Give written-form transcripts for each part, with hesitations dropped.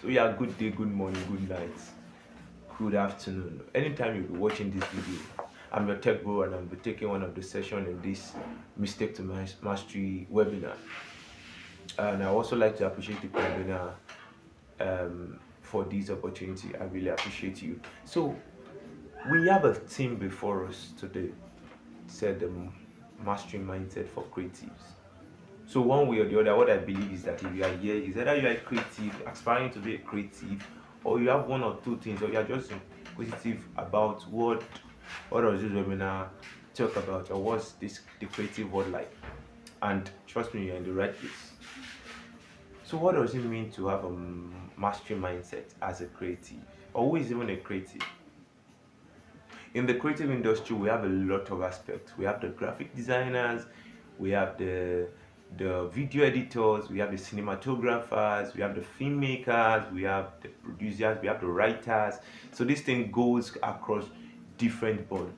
So yeah, good day, good morning, good night, good afternoon. Anytime you'll be watching this video, I'm your tech bro and I'll be taking one of the session in this mistake to mastery webinar. And I also like to appreciate the webinar for this opportunity. I really appreciate you. So we have a theme before us today. Said the mastery mindset for creatives. So one way or the other, what I believe is that if you are here, is either you are creative, aspiring to be a creative, or you have one or two things, or you are just inquisitive about what does this webinar talk about, or what's the creative world like. And trust me, you're in the right place. So what does it mean to have a mastery mindset as a creative? Or who is even a creative? In the creative industry, we have a lot of aspects. We have the graphic designers, we have the video editors, we have the cinematographers, we have the filmmakers, we have the producers, we have the writers. So this thing goes across different bodies.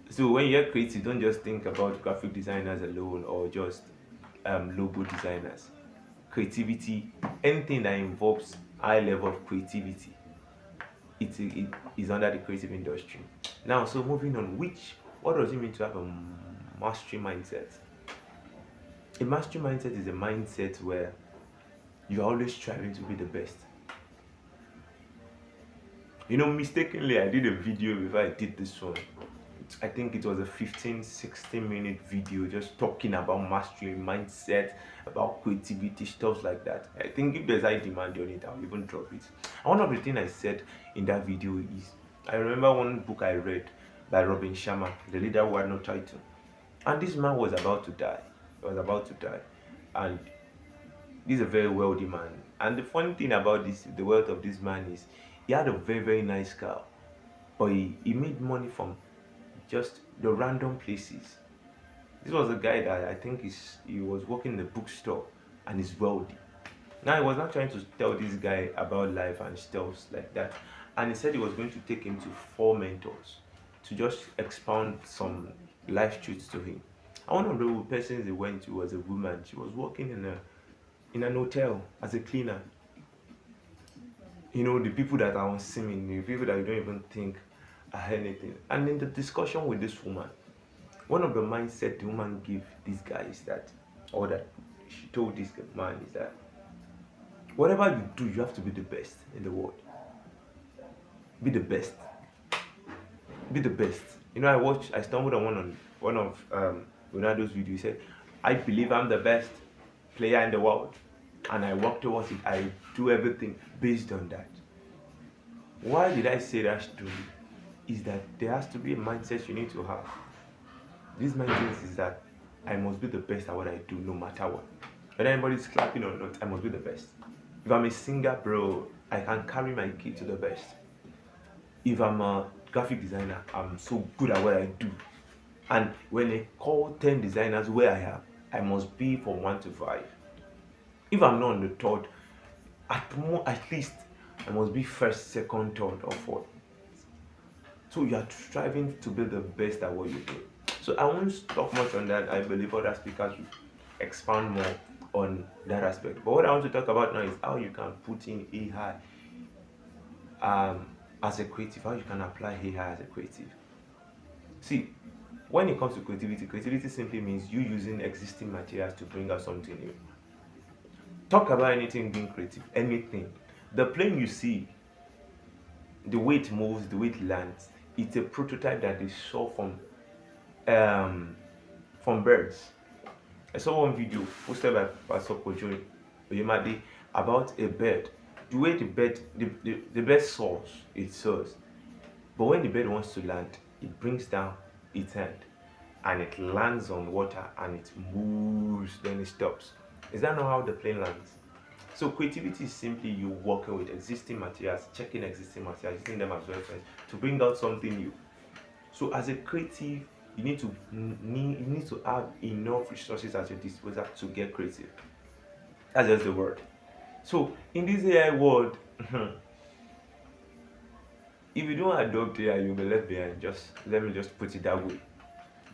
So when you're creative, don't just think about graphic designers alone or just logo designers. Creativity, anything that involves high level of creativity, it is under the creative industry. Now, so moving on, what does it mean to have a mastery mindset? A mastery mindset is a mindset where you're always striving to be the best. Mistakenly, I did a video before I did this one. I think it was a 15-16 minute video just talking about mastery mindset, about creativity, stuff like that. I think if there's high demand on it, I'll even drop it. And one of the things I said in that video is, I remember one book I read by Robin Sharma, The Leader Who Had No Title. And this man was about to die. He was about to die. And this is a very wealthy man. And the funny thing about the wealth of this man is he had a very, very nice car. But he made money from just the random places. This was a guy that I think he was working in a bookstore and is wealthy. Now he was not trying to tell this guy about life and stuff like that. And he said he was going to take him to 4 mentors to just expound some life truths to him. And one of the persons he went to was a woman. She was working in an hotel as a cleaner. The people that are unseen, the people that you don't even think are anything. And in the discussion with this woman, one of the mindset the woman gave this guy is that, or that she told this man is that, whatever you do, you have to be the best in the world. Be the best. Be the best. I stumbled on one of Ronaldo's videos. He said, I believe I'm the best player in the world, and I work towards it. I do everything based on that. Why did I say that story? Is that there has to be a mindset you need to have. This mindset is that I must be the best at what I do, no matter what. Whether anybody's clapping or not, I must be the best. If I'm a singer, bro, I can carry my kid to the best. If I'm a graphic designer, I'm so good at what I do. And when they call 10 designers where I am, I must be from 1 to 5. If I'm not on the third, at least I must be first, second, third, or fourth. So you are striving to be the best at what you do. So I won't talk much on that. I believe other speakers will expand more on that aspect. But what I want to talk about now is how you can put in AI as a creative, how you can apply AI as a creative. See, when it comes to creativity simply means you using existing materials to bring out something new. Talk about anything being creative, anything. The plane you see, the way it moves, the way it lands, it's a prototype that they saw from birds. I saw one video posted by Pastor Kojo Oyemade about a bird. The way the bird soars, it soars. But when the bird wants to land, it brings down its hand and it lands on water and it moves, then it stops. Is that not how the plane lands? So creativity is simply you working with existing materials, checking existing materials, using them as reference to bring out something new. So as a creative, you need to have enough resources at your disposal to get creative. That's just the word. So in this AI world, if you don't adopt AI, you'll be left behind. Let me just put it that way.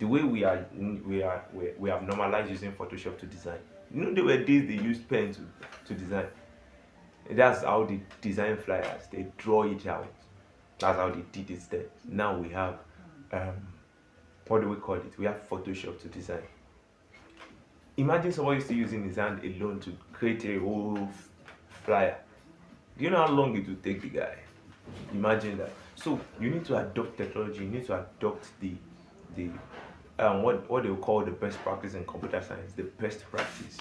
The way we have normalized using Photoshop to design. There were days they used pen to design. That's how they design flyers. They draw it out. That's how they did it there. Now we have, um, what do we call it? We have Photoshop to design. Imagine somebody still using his hand alone to create a whole flyer. Do you know how long it will take the guy? Imagine that. So you need to adopt technology. You need to adopt the what they will call the best practice in computer science, the best practice.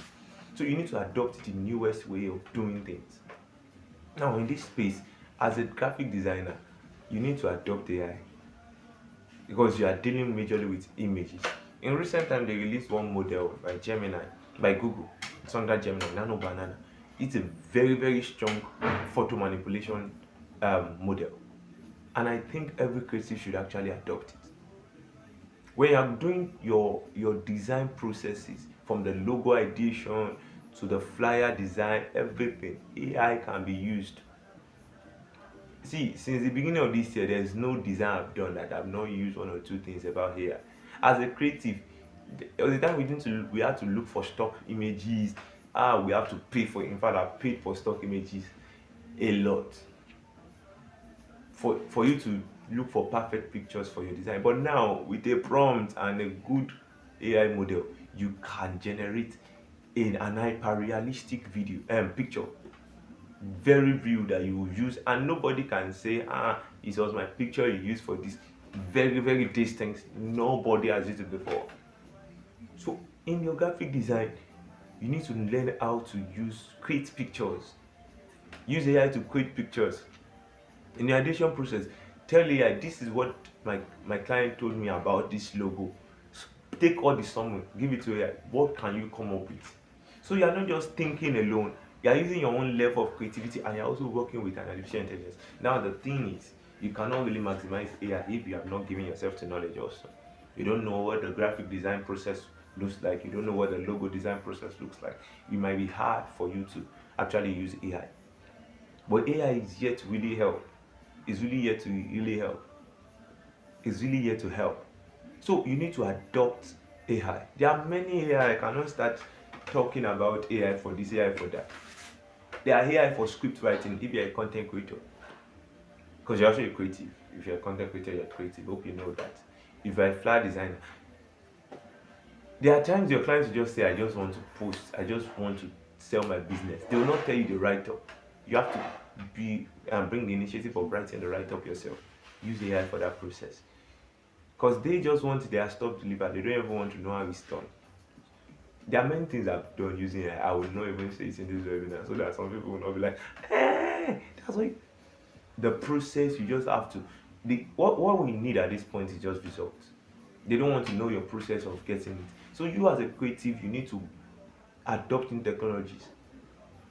So you need to adopt the newest way of doing things. Now in this space, as a graphic designer, you need to adopt AI because you are dealing majorly with images. In recent time, they released one model by Gemini, by Google. It's under Gemini, Nano Banana. It's a very, very strong photo manipulation model. And I think every creative should actually adopt it. When you're doing your design processes, from the logo ideation to the flyer design, everything, AI can be used. See, since the beginning of this year, there's no design I've done that I've not used one or two things about AI. As a creative, there was a time we had to look for stock images. We have to pay for. In fact, I paid for stock images a lot for you to look for perfect pictures for your design. But now with a prompt and a good AI model, you can generate an hyper realistic video picture, very real, that you will use, and nobody can say it was my picture you used for this. Very, very distinct. Nobody has used it before. So in your graphic design, you need to learn how to create pictures. Use AI to create pictures. In the addition process, tell AI this is what my client told me about this logo. Take all the summary, give it to AI. What can you come up with? So you are not just thinking alone. You are using your own level of creativity, and you are also working with an artificial intelligence. Now the thing is, you cannot really maximize AI if you have not given yourself to knowledge also. You don't know what the graphic design process looks like. You don't know what the logo design process looks like. It might be hard for you to actually use AI. But AI is yet to really help. It's really yet to really help. It's really here to help. So you need to adopt AI. There are many AI. I cannot start talking about AI for this, AI for that. There are AI for script writing if you're a content creator. Because you're actually creative. If you're a content creator, you're creative. Hope you know that. If you're a flyer designer, there are times your clients will just say, I just want to post, I just want to sell my business. They will not tell you the write-up. You have to bring the initiative of writing the write-up yourself. Use AI for that process. Because they just want their stuff delivered. They don't even want to know how it's done. There are many things I've done using AI. I will not even say it in this webinar, so that some people will not be like, hey, that's why. The process, you just have to. What we need at this point is just results. They don't want to know your process of getting it. So you as a creative, you need to adopt new technologies.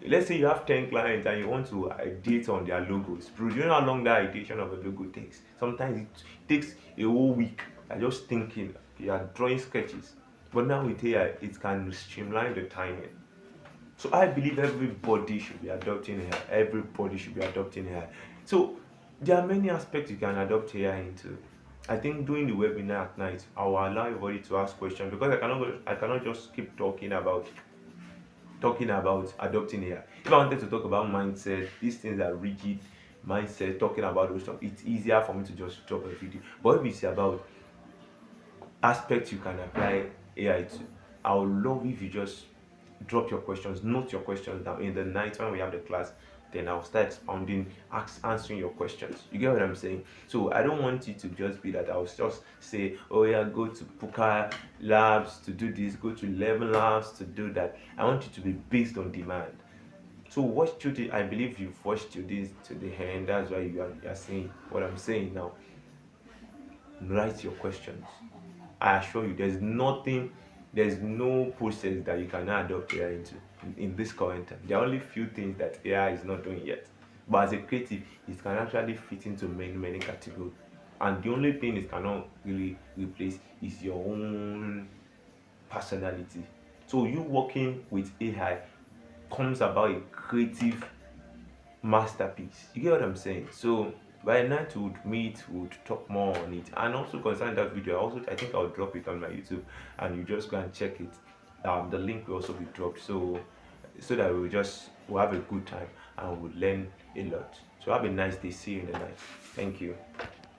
Let's say you have 10 clients and you want to ideate on their logos. Bro, you know how long that ideation of a logo takes? Sometimes it takes a whole week. I'm just thinking, you are drawing sketches. But now with AI, it can streamline the timing. So I believe everybody should be adopting AI. Everybody should be adopting AI. So there are many aspects you can adopt AI into. I think doing the webinar at night, I will allow everybody to ask questions because I cannot just keep talking about adopting AI. If I wanted to talk about mindset, these things are rigid mindset, talking about those stuff, it's easier for me to just drop a video. But if it's about aspects you can apply AI to, I would love if you just drop your questions, note your questions down in the night when we have the class. Then I'll start expounding, answering your questions. You get what I'm saying? So I don't want it to just be that I'll just say, oh yeah, go to Puka Labs to do this, go to Level Labs to do that. I want it to be based on demand. So watch to the, I believe you've watched to this to the end. That's why you are saying what I'm saying now. Write your questions. I assure you, there's no process that you cannot adopt AI into in this current time. There are only few things that AI is not doing yet. But as a creative, it can actually fit into many, many categories. And the only thing it cannot really replace is your own personality. So you working with AI comes about a creative masterpiece. You get what I'm saying? So by night we would meet, we would talk more on it. And also concerning that video, I think I'll drop it on my YouTube and you just go and check it. The link will also be dropped so that we'll have a good time. and we'll learn a lot. So have a nice day. See you in the night. Thank you.